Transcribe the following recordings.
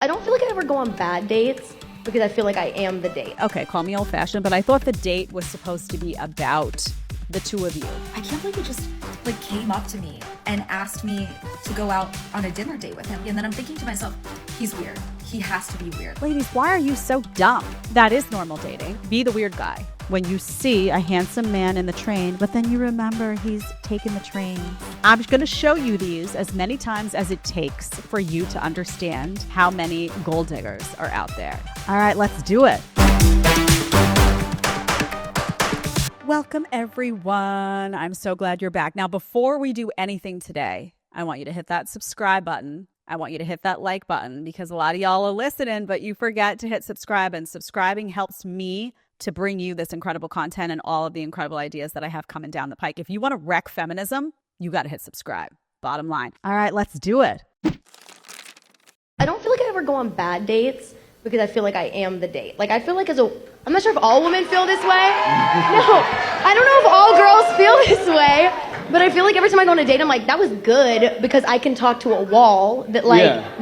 I don't feel like I ever go on bad dates because I feel like I am the date. Okay, call me old-fashioned, but I thought the date was supposed to be about the two of you. I can't believe he just came up to me and asked me to go out on a dinner date with him. And then I'm thinking to myself, he's weird. He has to be weird. Ladies, why are you so dumb? That is normal dating. Be the weird guy. When you see a handsome man in the train, but then you remember he's taking the train. I'm going to show you these as many times as it takes for you to understand how many gold diggers are out there. All right, let's do it. Welcome, everyone. I'm so glad you're back. Now, before we do anything today, I want you to hit that subscribe button. I want you to hit that like button because a lot of y'all are listening, but you forget to hit subscribe. And subscribing helps me to bring you this incredible content and all of the incredible ideas that I have coming down the pike. If you want to wreck feminism, you got to hit subscribe. Bottom line. All right, let's do it. I don't feel like I ever go on bad dates because I feel like I am the date. I feel like I'm not sure if all women feel this way. No, I don't know if all girls feel this way, but I feel like every time I go on a date, I'm like, that was good because I can talk to a wall that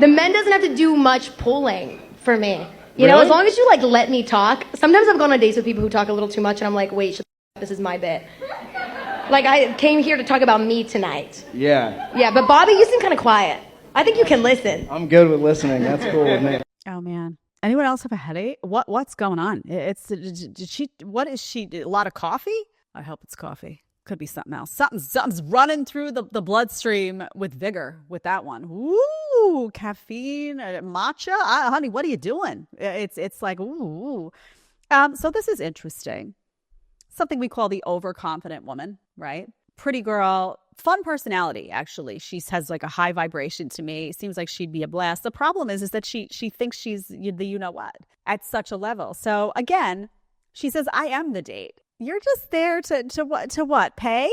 the men doesn't have to do much pulling for me. You know, as long as you let me talk. Sometimes I've gone on dates with people who talk a little too much and I'm like, wait, this is my bit. I came here to talk about me tonight. Yeah. Yeah, but Bobby, you seem kind of quiet. I think you can listen. I'm good with listening. That's cool with me. Oh, man. Anyone else have a headache? What's going on? What is she? A lot of coffee? I hope it's coffee. Could be something else. Something's running through the bloodstream with vigor with that one. Ooh, caffeine, matcha. Honey, what are you doing? It's like, ooh. So this is interesting. Something we call the overconfident woman, right? Pretty girl, fun personality, actually. She has a high vibration to me. Seems like she'd be a blast. The problem is that she thinks she's the you-know-what at such a level. So again, she says, I am the date. You're just there to what? Pay?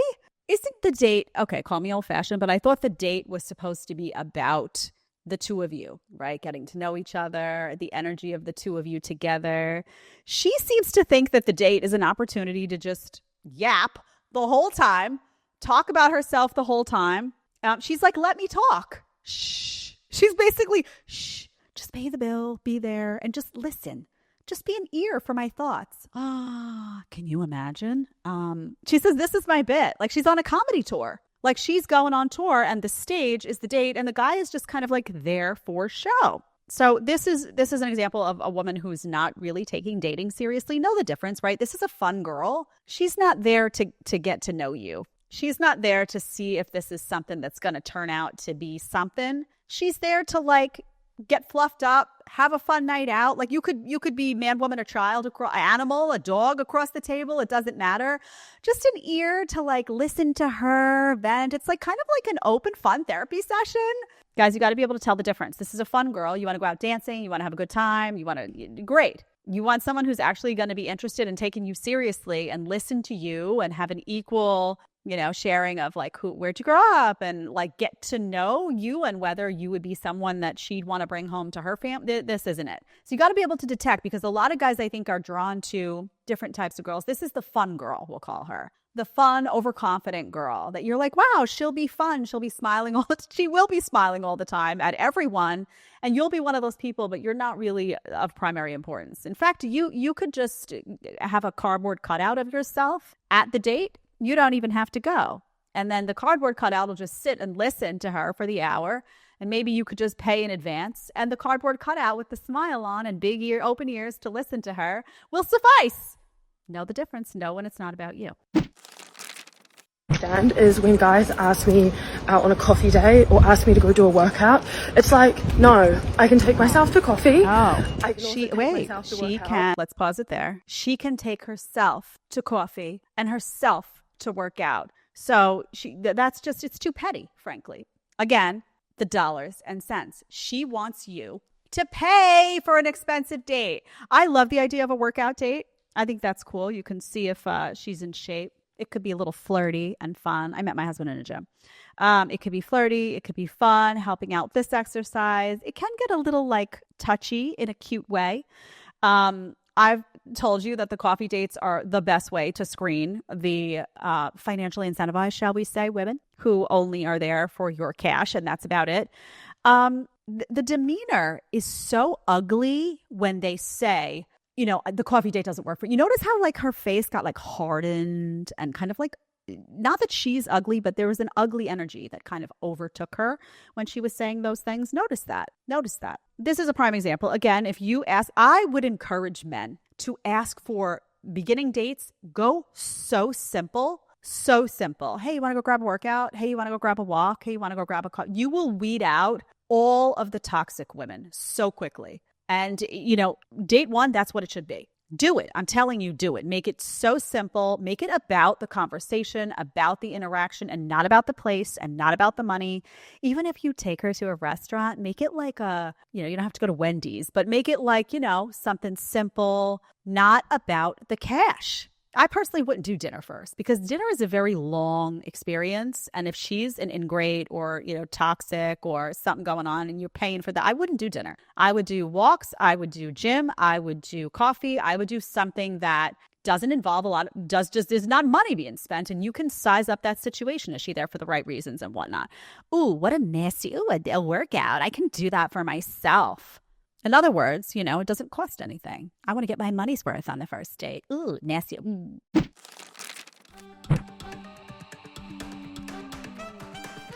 Isn't the date, okay, call me old-fashioned, but I thought the date was supposed to be about the two of you, right? Getting to know each other, the energy of the two of you together. She seems to think that the date is an opportunity to just yap the whole time, talk about herself the whole time. She's like, let me talk. Shh. She's basically, shh, just pay the bill, be there, and just listen. Just be an ear for my thoughts. Can you imagine? She says, this is my bit. She's on a comedy tour. She's going on tour and the stage is the date and the guy is just kind of there for show. So this is an example of a woman who's not really taking dating seriously. Know the difference, right? This is a fun girl. She's not there to get to know you. She's not there to see if this is something that's going to turn out to be something. She's there to get fluffed up, have a fun night out. You could be man, woman, or child, animal, a dog across the table. It doesn't matter. Just an ear to listen to her vent. It's kind of like an open, fun therapy session. Guys, you got to be able to tell the difference. This is a fun girl. You want to go out dancing. You want to have a good time. Great. You want someone who's actually going to be interested in taking you seriously and listen to you and have an equal sharing of where'd you grow up and get to know you and whether you would be someone that she'd want to bring home to her family. This isn't it. So you got to be able to detect, because a lot of guys, I think, are drawn to different types of girls. This is the fun girl, we'll call her. The fun, overconfident girl that you're like, wow, she'll be fun. She'll be smiling she will be smiling all the time at everyone. And you'll be one of those people, but you're not really of primary importance. In fact, you could just have a cardboard cutout of yourself at the date. You don't even have to go. And then the cardboard cutout will just sit and listen to her for the hour. And maybe you could just pay in advance. And the cardboard cutout with the smile on and open ears to listen to her will suffice. Know the difference. Know when it's not about you. Is when guys ask me out on a coffee date or ask me to go do a workout, it's no, I can take myself to coffee. Let's pause it there. She can take herself to coffee and herself to work out. So it's too petty, frankly. Again, the dollars and cents. She wants you to pay for an expensive date. I love the idea of a workout date. I think that's cool. You can see if she's in shape. It could be a little flirty and fun. I met my husband in a gym. It could be flirty. It could be fun, helping out this exercise. It can get a little touchy in a cute way. I've told you that the coffee dates are the best way to screen the financially incentivized, shall we say, women who only are there for your cash, and that's about it. the demeanor is so ugly when they say, you know, the coffee date doesn't work for you. Notice how like her face got like hardened and kind of like, not that she's ugly, but there was an ugly energy that kind of overtook her when she was saying those things. Notice that. This is a prime example. Again, if you ask, I would encourage men to ask for beginning dates. Go so simple. So simple. Hey, you want to go grab a workout? Hey, you want to go grab a walk? Hey, you want to go grab a coffee? You will weed out all of the toxic women so quickly. And, you know, date one, that's what it should be. Do it. I'm telling you, do it. Make it so simple. Make it about the conversation, about the interaction, and not about the place and not about the money. Even if you take her to a restaurant, make it like you don't have to go to Wendy's, but make it like, something simple, not about the cash. I personally wouldn't do dinner first because dinner is a very long experience. And if she's an ingrate or, toxic or something going on and you're paying for that, I wouldn't do dinner. I would do walks. I would do gym. I would do coffee. I would do something that doesn't involve a lot, is not money being spent. And you can size up that situation. Is she there for the right reasons and whatnot? Ooh, what a nasty, a workout. I can do that for myself. In other words, it doesn't cost anything. I want to get my money's worth on the first date. Ooh, nasty.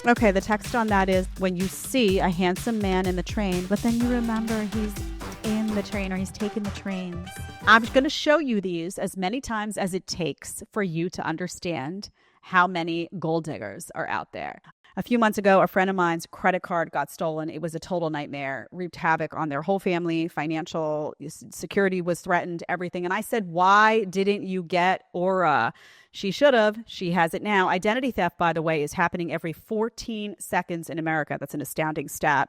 Okay, the text on that is when you see a handsome man in the train, but then you remember he's in the train or he's taking the trains. I'm going to show you these as many times as it takes for you to understand how many gold diggers are out there. A few months ago, a friend of mine's credit card got stolen. It was a total nightmare, wreaked havoc on their whole family. Financial security was threatened, everything. And I said, why didn't you get Aura? She should have. She has it now. Identity theft, by the way, is happening every 14 seconds in America. That's an astounding stat.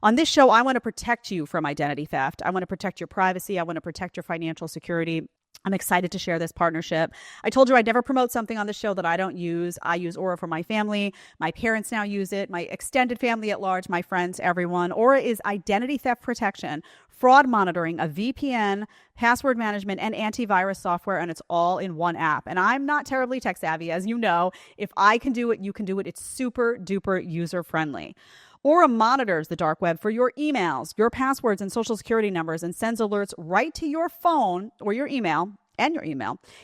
On this show, I want to protect you from identity theft. I want to protect your privacy. I want to protect your financial security. I'm excited to share this partnership. I told you I'd never promote something on the show that I don't use. I use Aura for my family. My parents now use it. My extended family at large, my friends, everyone. Aura is identity theft protection, fraud monitoring, a VPN, password management, and antivirus software, and it's all in one app. And I'm not terribly tech savvy, as you know. If I can do it, you can do it. It's super duper user friendly. Aura monitors the dark web for your emails, your passwords, and social security numbers and sends alerts right to your phone or your email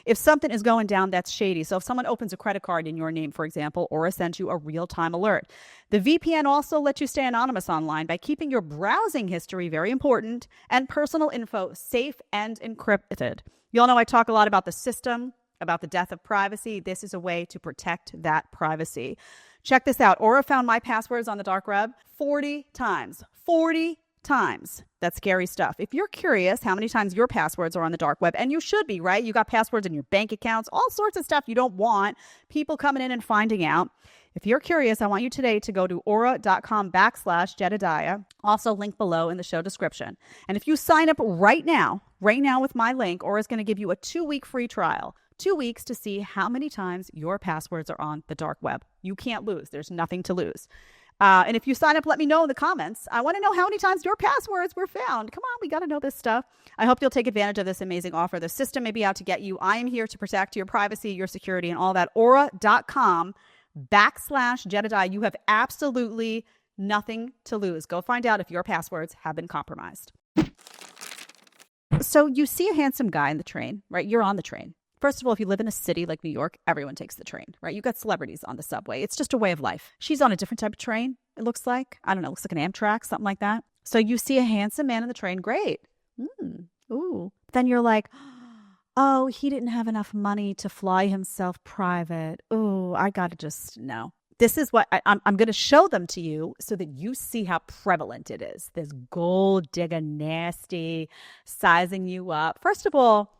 if something is going down that's shady. So if someone opens a credit card in your name, for example, Aura sends you a real-time alert. The VPN also lets you stay anonymous online by keeping your browsing history, very important, and personal info safe and encrypted. You all know I talk a lot about the system, about the death of privacy. This is a way to protect that privacy. Check this out. Aura found my passwords on the dark web 40 times. 40 times. That's scary stuff. If you're curious how many times your passwords are on the dark web, and you should be, right? You got passwords in your bank accounts, all sorts of stuff you don't want people coming in and finding out. If you're curious, I want you today to go to aura.com/Jedediah. Also link below in the show description. And if you sign up right now with my link, Aura is going to give you a 2-week free trial. 2 weeks to see how many times your passwords are on the dark web. You can't lose. There's nothing to lose. And if you sign up, let me know in the comments. I want to know how many times your passwords were found. Come on, we got to know this stuff. I hope you'll take advantage of this amazing offer. The system may be out to get you. I am here to protect your privacy, your security, and all that. Aura.com/Jedediah. You have absolutely nothing to lose. Go find out if your passwords have been compromised. So you see a handsome guy in the train, right? You're on the train. First of all, if you live in a city like New York, everyone takes the train, right? You got celebrities on the subway. It's just a way of life. She's on a different type of train, it looks like. I don't know, it looks like an Amtrak, something like that. So you see a handsome man in the train, great. Ooh. Then you're like, oh, he didn't have enough money to fly himself private. Ooh, I got to just, no. This is what I'm going to show them to you so that you see how prevalent it is. This gold digger, nasty, sizing you up. First of all,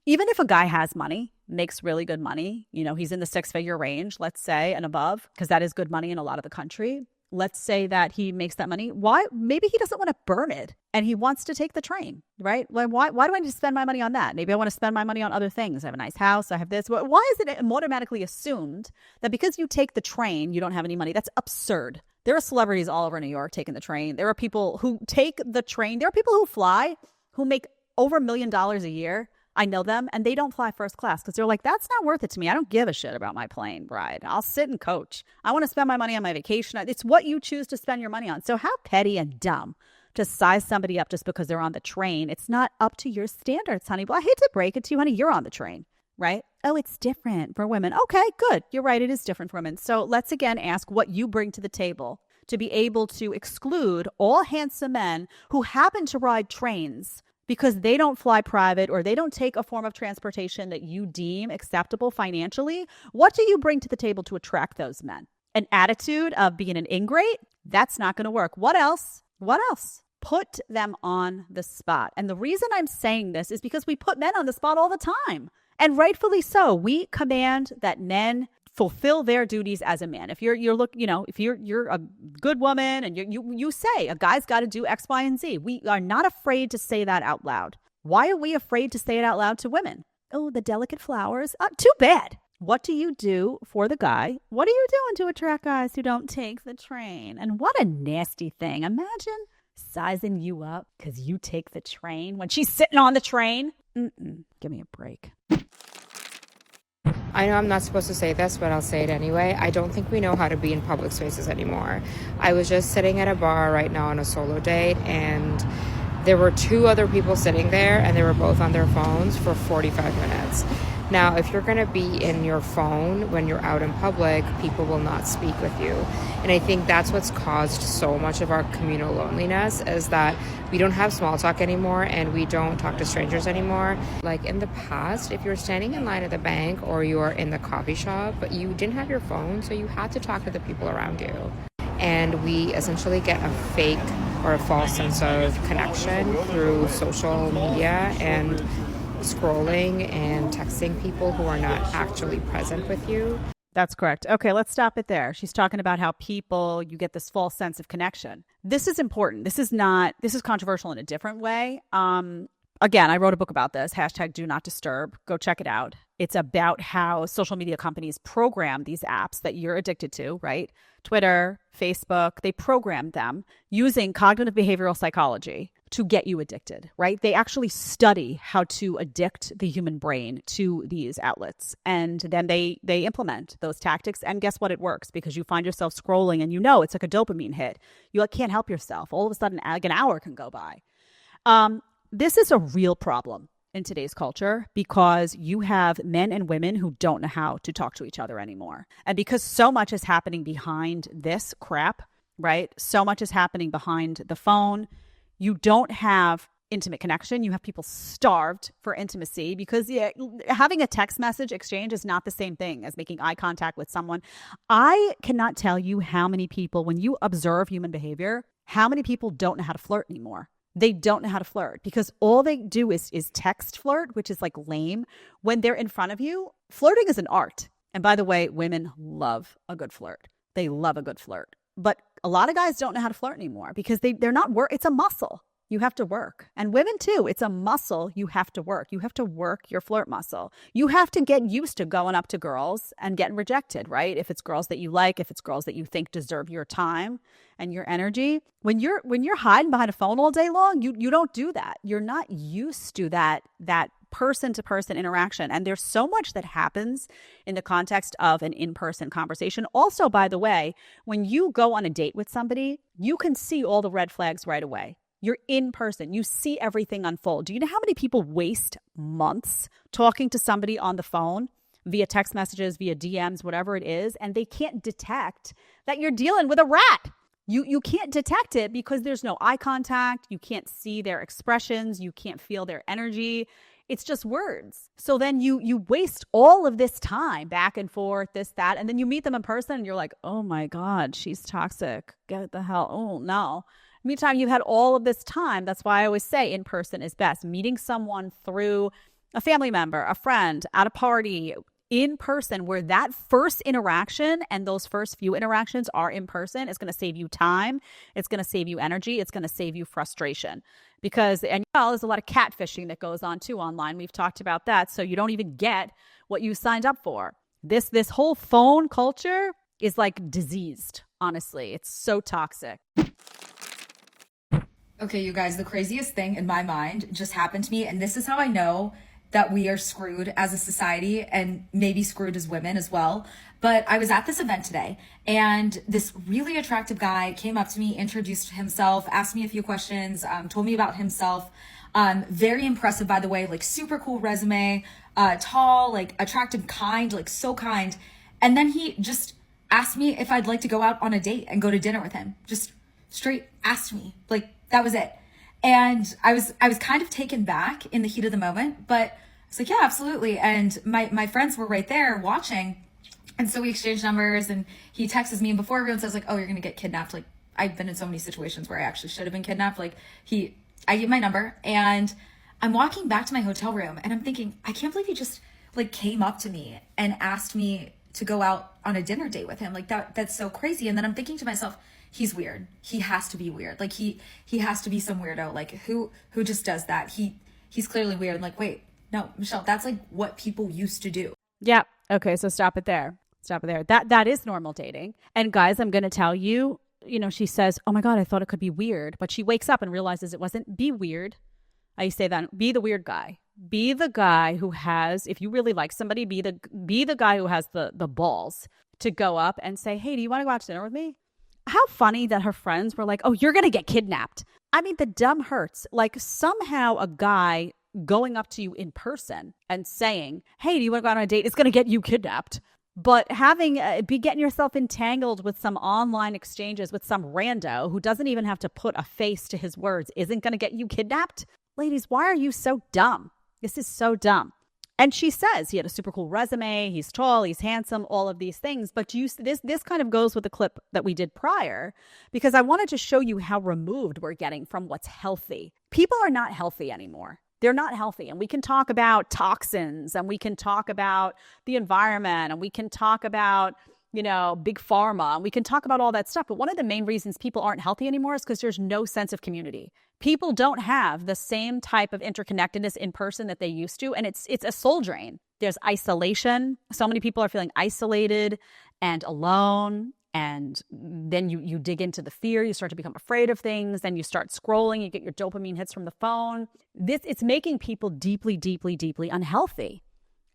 even if a guy has money, makes really good money, he's in the 6-figure range, let's say, and above, because that is good money in a lot of the country. Let's say that he makes that money. Why? Maybe he doesn't want to burn it and he wants to take the train, right? Why do I need to spend my money on that? Maybe I want to spend my money on other things. I have a nice house. I have this. Why is it automatically assumed that because you take the train, you don't have any money? That's absurd. There are celebrities all over New York taking the train. There are people who take the train. There are people who fly who make over $1 million a year I know them, and they don't fly first class because they're like, that's not worth it to me. I don't give a shit about my plane ride. I'll sit and coach. I want to spend my money on my vacation. It's what you choose to spend your money on. So how petty and dumb to size somebody up just because they're on the train. It's not up to your standards, honey. Well, I hate to break it to you, honey. You're on the train, right? Oh, it's different for women. Okay, good. You're right. It is different for women. So let's again ask what you bring to the table to be able to exclude all handsome men who happen to ride trains because they don't fly private or they don't take a form of transportation that you deem acceptable financially. What do you bring to the table to attract those men? An attitude of being an ingrate? That's not going to work. What else? What else? Put them on the spot. And the reason I'm saying this is because we put men on the spot all the time. And rightfully so. We command that men fulfill their duties as a man. If you're a good woman and you say a guy's got to do X, Y, and Z, we are not afraid to say that out loud. Why are we afraid to say it out loud to women? Oh, the delicate flowers. Too bad. What do you do for the guy? What are you doing to attract guys who don't take the train? And what a nasty thing. Imagine sizing you up because you take the train when she's sitting on the train. Give me a break. I know I'm not supposed to say this, but I'll say it anyway. I don't think we know how to be in public spaces anymore. I was just sitting at a bar right now on a solo date, and there were 2 other people sitting there, and they were both on their phones for 45 minutes. Now, if you're going to be in your phone when you're out in public, people will not speak with you. And I think that's what's caused so much of our communal loneliness, is that we don't have small talk anymore and we don't talk to strangers anymore. Like in the past, if you're standing in line at the bank or you're in the coffee shop, you didn't have your phone, so you had to talk to the people around you. And we essentially get a fake or a false sense of connection through social media and scrolling and texting people who are not actually present with you. That's correct. Okay, let's stop it there. She's talking about how you get this false sense of connection. This is important. This is controversial in a different way. Again, I wrote a book about this, #DoNotDisturb. Go check it out. It's about how social media companies program these apps that you're addicted to, right? Twitter, Facebook, they program them using cognitive behavioral psychology to get you addicted, right? They actually study how to addict the human brain to these outlets. And then they implement those tactics. And guess what? It works because you find yourself scrolling and it's like a dopamine hit. You can't help yourself. All of a sudden, like an hour can go by. This is a real problem in today's culture because you have men and women who don't know how to talk to each other anymore. And because so much is happening behind this crap, right? So much is happening behind the phone. You don't have intimate connection. You have people starved for intimacy because having a text message exchange is not the same thing as making eye contact with someone. I cannot tell you how many people, when you observe human behavior, how many people don't know how to flirt anymore. They don't know how to flirt because all they do is text flirt, which is like lame. When they're in front of you, flirting is an art. And by the way, women love a good flirt. They love a good flirt. But a lot of guys don't know how to flirt anymore because they're not it's a muscle. You have to work. And women too, it's a muscle you have to work. You have to work your flirt muscle. You have to get used to going up to girls and getting rejected, right? If it's girls that you like, if it's girls that you think deserve your time and your energy. When you're hiding behind a phone all day long, you don't do that. You're not used to that person-to-person interaction. And there's so much that happens in the context of an in-person conversation. Also, by the way, when you go on a date with somebody, you can see all the red flags right away. You're in person. You see everything unfold. Do you know how many people waste months talking to somebody on the phone via text messages, via DMs, whatever it is, and they can't detect that you're dealing with a rat? You can't detect it because there's no eye contact. You can't see their expressions. You can't feel their energy. It's just words. So then you waste all of this time back and forth, this, that, and then you meet them in person and you're like, oh my God, she's toxic. Get the hell. Oh no. Meantime, you've had all of this time. That's why I always say in person is best. Meeting someone through a family member, a friend, at a party, in person, where that first interaction and those first few interactions are in person is going to save you time. It's going to save you energy. It's going to save you frustration. Because, there's a lot of catfishing that goes on too online. We've talked about that. So you don't even get what you signed up for. This whole phone culture is like diseased, honestly. It's so toxic. Okay, you guys, the craziest thing in my mind just happened to me, and this is how I know that we are screwed as a society and maybe screwed as women as well. But I was at this event today and this really attractive guy came up to me, introduced himself, asked me a few questions, told me about himself. Very impressive, by the way, like super cool resume, tall, like attractive, kind, like so kind. And then he just asked me if I'd like to go out on a date and go to dinner with him. Just straight asked me, like that was it. And I was kind of taken back in the heat of the moment, but I was like, yeah, absolutely. And my friends were right there watching. And so we exchanged numbers and he texts me, and before everyone says like, oh, you're going to get kidnapped. Like I've been in so many situations where I actually should have been kidnapped. Like I gave my number and I'm walking back to my hotel room and I'm thinking, I can't believe he just like came up to me and asked me to go out on a dinner date with him. Like that's so crazy. And then I'm thinking to myself, he's weird. He has to be weird. Like he has to be some weirdo. Like who just does that? He's clearly weird. I'm like, wait, no, Michelle, that's like what people used to do. Yeah. Okay. So stop it there. That is normal dating. And guys, I'm going to tell you, she says, oh my God, I thought it could be weird. But she wakes up and realizes it wasn't. Be weird. I say that. Be the weird guy. Be the guy who has, if you really like somebody, be the guy who has the balls to go up and say, hey, do you want to go out to dinner with me? How funny that her friends were like, oh, you're going to get kidnapped. I mean, the dumb hurts. Like somehow a guy going up to you in person and saying, hey, do you want to go out on a date? It's going to get you kidnapped. But be getting yourself entangled with some online exchanges with some rando who doesn't even have to put a face to his words isn't going to get you kidnapped. Ladies, why are you so dumb? This is so dumb. And she says he had a super cool resume. He's tall, he's handsome, all of these things. But this kind of goes with the clip that we did prior, because I wanted to show you how removed we're getting from what's healthy. People are not healthy anymore. They're not healthy. And we can talk about toxins and we can talk about the environment and we can talk about, big pharma and we can talk about all that stuff. But one of the main reasons people aren't healthy anymore is because there's no sense of community. People don't have the same type of interconnectedness in person that they used to. And it's a soul drain. There's isolation. So many people are feeling isolated and alone. And then you dig into the fear, you start to become afraid of things, then you start scrolling, you get your dopamine hits from the phone. It's making people deeply, deeply, deeply unhealthy.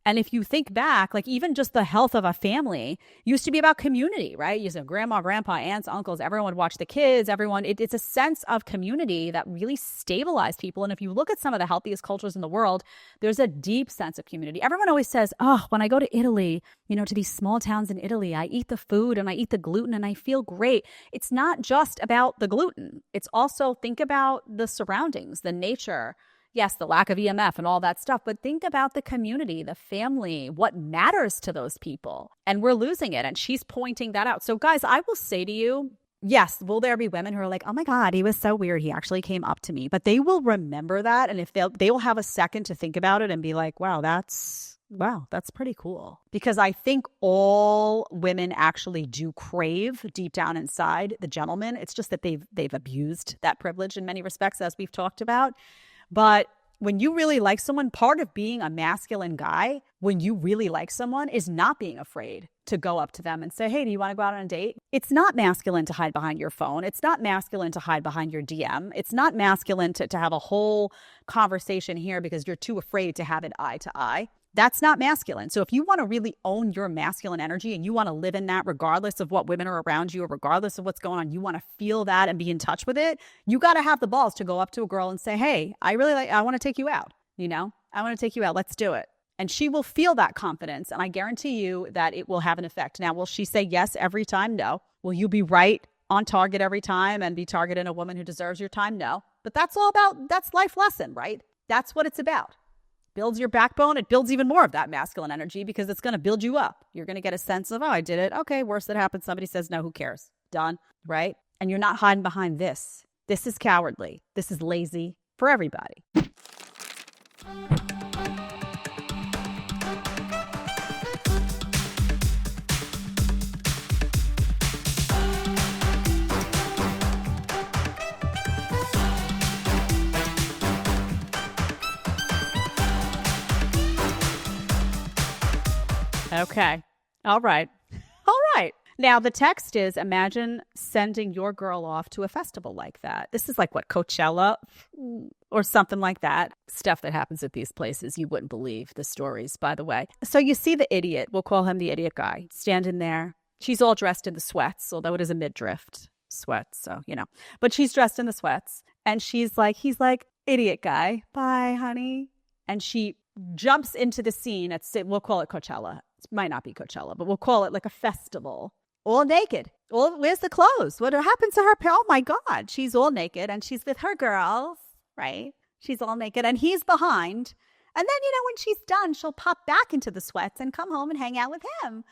And if you think back, like even just the health of a family used to be about community, right? You said grandma, grandpa, aunts, uncles, everyone would watch the kids, it's a sense of community that really stabilized people. And if you look at some of the healthiest cultures in the world, there's a deep sense of community. Everyone always says, oh, when I go to Italy, to these small towns in Italy, I eat the food and I eat the gluten and I feel great. It's not just about the gluten. It's also think about the surroundings, the nature. Yes, the lack of EMF and all that stuff, but think about the community, the family, what matters to those people. And we're losing it. And she's pointing that out. So guys, I will say to you, yes, will there be women who are like, oh my God, he was so weird. He actually came up to me. But they will remember that. And if they will have a second to think about it and be like, wow, that's pretty cool. Because I think all women actually do crave deep down inside the gentleman. It's just that they've abused that privilege in many respects, as we've talked about. But when you really like someone, part of being a masculine guy, when you really like someone, is not being afraid to go up to them and say, hey, do you want to go out on a date? It's not masculine to hide behind your phone. It's not masculine to hide behind your DM. It's not masculine to have a whole conversation here because you're too afraid to have it eye to eye. That's not masculine. So if you want to really own your masculine energy and you want to live in that regardless of what women are around you or regardless of what's going on, you want to feel that and be in touch with it, you got to have the balls to go up to a girl and say, hey, I want to take you out. I want to take you out. Let's do it. And she will feel that confidence. And I guarantee you that it will have an effect. Now, will she say yes every time? No. Will you be right on target every time and be targeting a woman who deserves your time? No. But that's life lesson, right? That's what it's about. Builds your backbone. It builds even more of that masculine energy because it's going to build you up. You're going to get a sense of, oh, I did it. Okay, worst that happens. Somebody says no, who cares? Done, right? And you're not hiding behind this. This is cowardly. This is lazy for everybody. Okay. All right. Now, the text is, imagine sending your girl off to a festival like that. This is like what, Coachella or something like that. Stuff that happens at these places. You wouldn't believe the stories, by the way. So you see the idiot, we'll call him the idiot guy, standing there. She's all dressed in the sweats, although it is a midriff sweats, so, you know. But she's dressed in the sweats. And he's like, idiot guy, bye, honey. And she jumps into the scene at, we'll call it Coachella. It might not be Coachella, but we'll call it like a festival. All naked. Where's the clothes? What happened to her? Oh my God. She's all naked and she's with her girls, right? She's all naked and he's behind. And then, you know, when she's done, she'll pop back into the sweats and come home and hang out with him.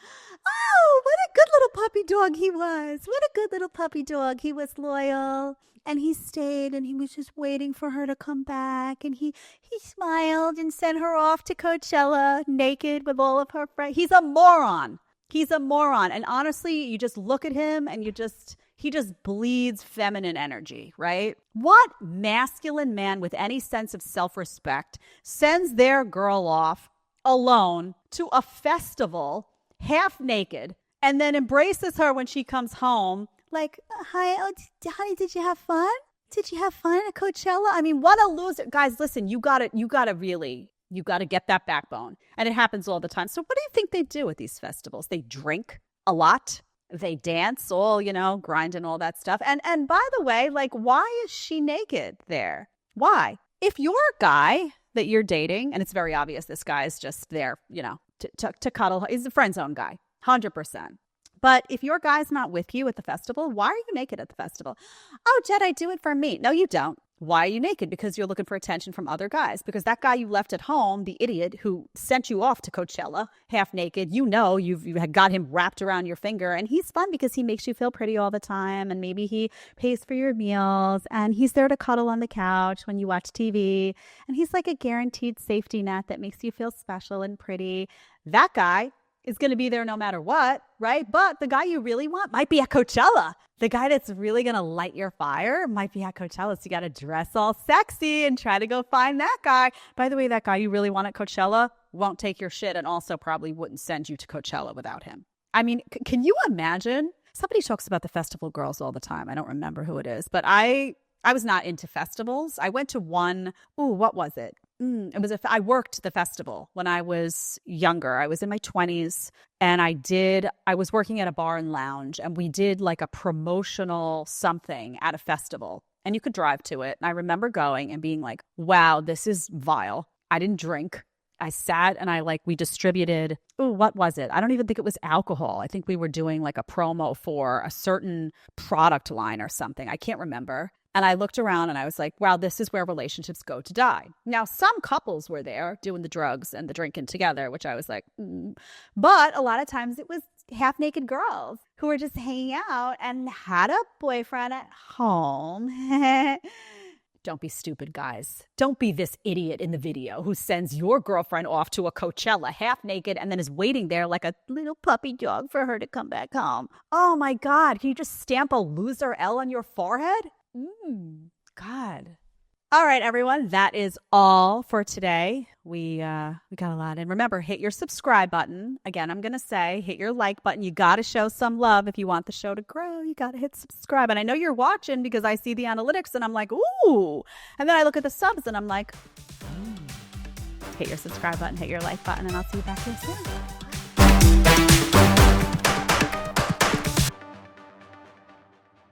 Oh, what a good little puppy dog he was. What a good little puppy dog. He was loyal and he stayed and he was just waiting for her to come back. And he smiled and sent her off to Coachella naked with all of her friends. He's a moron. He's a moron. And honestly, you just look at him and he just bleeds feminine energy, right? What masculine man with any sense of self-respect sends their girl off alone to a festival, half naked, and then embraces her when she comes home? Like, hi, honey, did you have fun? Did you have fun at Coachella? I mean, what a loser. Guys, listen, you gotta get that backbone. And it happens all the time. So what do you think they do at these festivals? They drink a lot. They dance, all, you know, grinding all that stuff. And by the way, like, why is she naked there? Why? If you're a guy that you're dating, and it's very obvious this guy is just there, you know, to cuddle. He's a friend zone guy, 100%. But if your guy's not with you at the festival, why are you naked at the festival? Oh, Jed, I do it for me. No, you don't. Why are you naked? Because you're looking for attention from other guys. Because that guy you left at home, the idiot who sent you off to Coachella half naked, you know, you had got him wrapped around your finger. And he's fun because he makes you feel pretty all the time. And maybe he pays for your meals. And he's there to cuddle on the couch when you watch TV. And he's like a guaranteed safety net that makes you feel special and pretty. That guy is going to be there no matter what, right? But the guy you really want might be at Coachella. The guy that's really going to light your fire might be at Coachella. So you got to dress all sexy and try to go find that guy. By the way, that guy you really want at Coachella won't take your shit and also probably wouldn't send you to Coachella without him. I mean, can you imagine? Somebody talks about the festival girls all the time. I don't remember who it is, but I was not into festivals. I went to one. Ooh, what was it? I worked the festival when I was younger. I was in my 20s and I was working at a bar and lounge and we did like a promotional something at a festival and you could drive to it. And I remember going and being like, wow, this is vile. I didn't drink. I sat and we distributed, what was it? I don't even think it was alcohol. I think we were doing like a promo for a certain product line or something. I can't remember. And I looked around and I was like, wow, this is where relationships go to die. Now, some couples were there doing the drugs and the drinking together, which I was like, But a lot of times it was half naked girls who were just hanging out and had a boyfriend at home. Don't be stupid, guys. Don't be this idiot in the video who sends your girlfriend off to a Coachella half naked and then is waiting there like a little puppy dog for her to come back home. Oh my God, can you just stamp a loser L on your forehead? God. All right, everyone. That is all for today. We got a lot. And remember, hit your subscribe button. Again, I'm going to say, hit your like button. You got to show some love. If you want the show to grow, you got to hit subscribe. And I know you're watching because I see the analytics and I'm like, ooh. And then I look at the subs and I'm like, Hit your subscribe button, hit your like button, and I'll see you back here soon.